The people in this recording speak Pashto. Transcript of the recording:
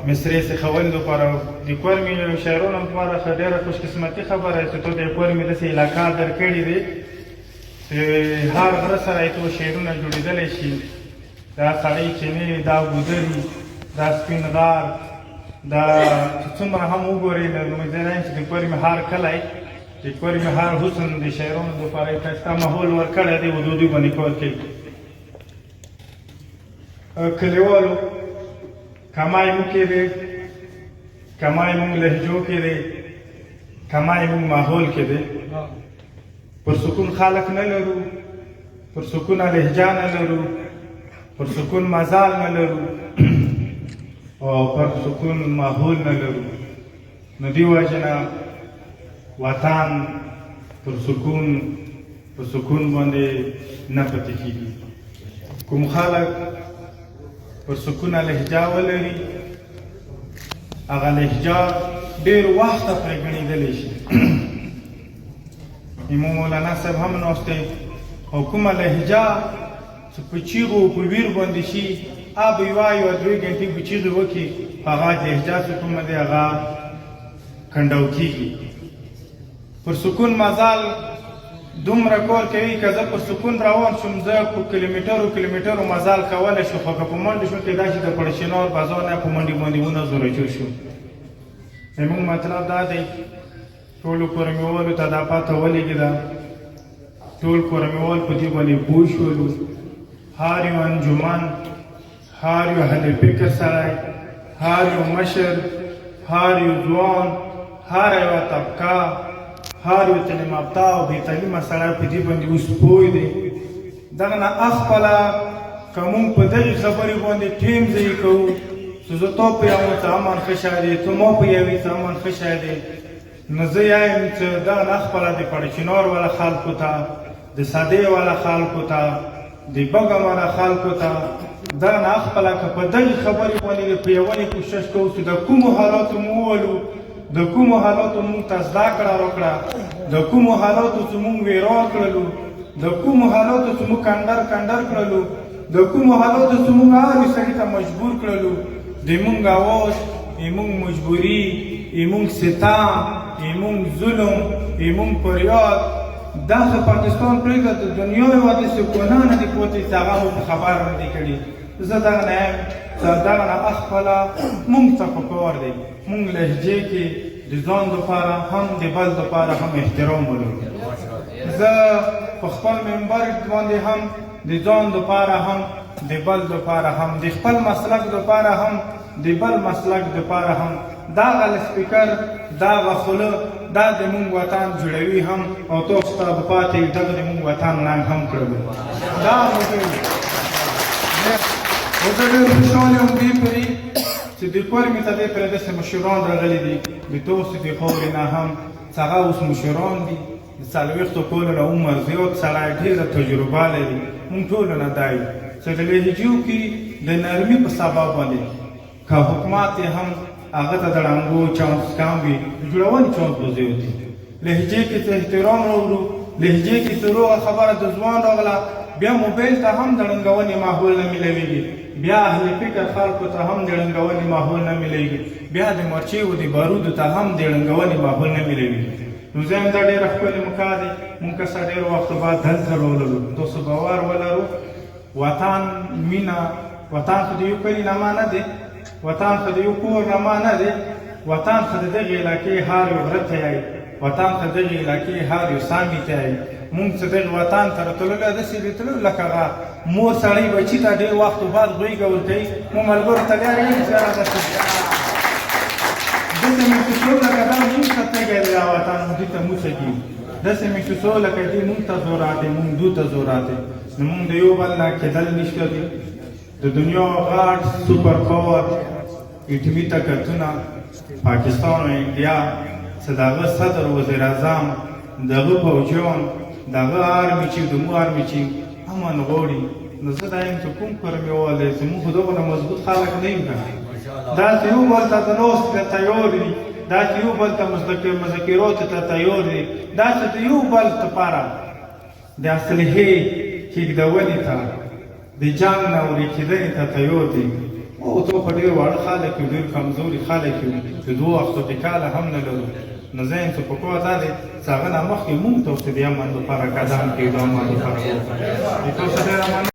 مصري سخول لپاره د کور مې شاعرانو لپاره ښه ډېره خوشقسمتي خبره چې ته د کور مې داسې علاقه درکړې دی چې هر غره سره یې تو شعرونه جوړېدلی شي دا سړی چینې دا ګودري دا سپین غار دا څومره هم وګورئ نو زه نه یم چې د کور مې هر کلی د کور مې هر حسن د شاعرانو لپاره یې ښایسته ماحول ورکړی دی و دوی باندې کار کوي کلیوالو کمای مو کې دی کمای مونږ لهجو کې دی کمای مونږ ماحول کې دی پر سکون خلق نه لرو پر سکون لهجه نه لرو پر سکون مزال نه لرو او پر سکون ماحول نه لرو نو دې وجه نه وطن پر سکون باندې نه پاتې کېږي کوم خلک پر سکونه لهجه ولري هغه لهجه ډېر وخته پرې ګڼېدلی شي امام مولانا صاحب هم ناست دی او کومه لهجه چې په چیغو په ویر باندې شي آب یوه یوه درې ګنټې په چیغې وکړي هغه لهجه چې کومه دی هغه کنډو کېږي پر سکون مزال دومره کار کوي که زه پر سکون روان شم زه په کیلومترو مزال کولی شو خو که په منډې شو کېدای شي د پړشینار بازار نه په منډې باندې ونظرجو شو زموږ مطلب دا دی ټولو کورمیوالو ته دا پته ولګېده ټول کورمیوال په دې باندې پوه شولو هر یو انجمن هر یو اهل فکر سړی هر یو مشر هر یو ځوان هر یوه طبقه هر یو تعلیم یافته او بې تعلیمه سړی په دې باندې اوس پوه دی دغه نه خپله که مونږ په دغې خبرې باندې ټیم ضایع کوو چې زه تا په یوه څه امن ښه شی دی ته ما په یوې څه امن ښه شی دی نو زه یایم چې دغه نه خپله د پړچینار والا خلکو ته د سدې والا خلکو ته د بګم والا خلکو ته دغه نه خپله که په دغې خبرې باندې په یوالي کوشش کوو چې د کومو حالاتو مو وولو د کومو حالاتو مونږ ته زده کړه وکړه د کومو حالاتو چې مونږ ویران کړلو د کومو حالاتو چې مونږ کنډر کړلو د کومو حالاتو چې مونږ هر یو سړي ته مجبور کړلو د مونږ اواز مونږ مجبوري مونږ ستم مونږ ظلم مونږ فریاد دغه پاکستان پرېږده د دنیا یوه داسې ګناه نه دي پوتې چې هغه مو خبر نه دي کړي زه دغه نه یم دغه نه خپله مونږ ته پکار دی مونږ لهجې کې د ځان دپاره هم د بل دپاره هم احترام ولرو زه په خپل منبر باندې هم د ځان دپاره هم د بل دپاره هم د خپل مسلک دپاره هم د بل مسلک دپاره هم دغه سپیکر دغه خوله دا د مونږ وطن جوړوي هم او تاسو ته به پاتې دغه د مونږ وطن ننګ هم کړو دا او زه ډېر خوشحاله یم دې پرې چې د کور مې ته دې پرې داسې مشران راغلي دي د تاسو د خاورې نه هم چې هغه اوس مشران دي د څلوېښتو کالو نه عمر زیات سړی ډېره تجربه لري مونږ ټولو نه دا یو چې د لهجو کې د نرمي په سبب باندې که حکومت یې هم هغه ته د ړنګو چانس کم وي د جوړونې چانس به زیات وي لهجې کې څه احترام راوړو لهجې کې څه روغه خبره د ځوان راغله بیا موبایل ته هم د ړنګونې ماحول نه میلاویږي بیا اهل فکر خلکو ته هم د ړنګونې ماحول نه میلاویږي بیا د مرچیو د بارودو ته هم د ړنګونې ماحول نه میلاویږي نو زه هم دا ډېره ښکلې موقع دی مونږ که څه ډېر وخت بعد دلته راوللو تاسو باور ولرو وطن مینه وطن خو د یو کلي نما نه دی وطن خو د یو کور نما نه دی وطن خو د دغې علاقې هر یو غره ته یی وطن خو د دغې علاقې هر یو سامي ته یی مونږ چې دغې وطن ته راتللو داسې راتللو لکه هغه مور سړی بچي ته ډېر وخت بعد غویږه ورکوي مو ملګرو ته تیار یم چې داسې محسوسوو لکه دا مونږ ته تږی دی دا وطن دوی ته موسه کېږي داسې محسوسوو لکه دوی مونږ ته زورات دی مونږ دوی ته زورات دی نو مونږ د یو بل نه کېدل نشته دي د دنیا غټ سوپر پاور اټومي طاقتونه پاکستان او انډیا چې د هغه صدر وزیر اعظم دغه پوځیان دغه آرمي چیف د مو آرمي چیف امن غواړي نو زه دا یم چې کوم کورمیوال دی زموږ خو دغونه مضبوط خلک نه یو که دا چې یو بل ته د ناستې ته تیار دي دا چې یو بل ته مذاکراتو ته تیار دي دا چې د یو بل لپاره د اسلحې کېږدونې ته د جنګ نه ورې کېدنې ته تیار دي او څو خو ډېر واړه خلک یو ډېر کمزوري خلک یو د دوو وختو ټکاله هم نه لرو نو زه یم چې په کوه دا دی چې هغه نه مخکې مونږ ته ورته د امن لپاره قدم کېږدو امن لپاره وکړو تاسو ډېره مننه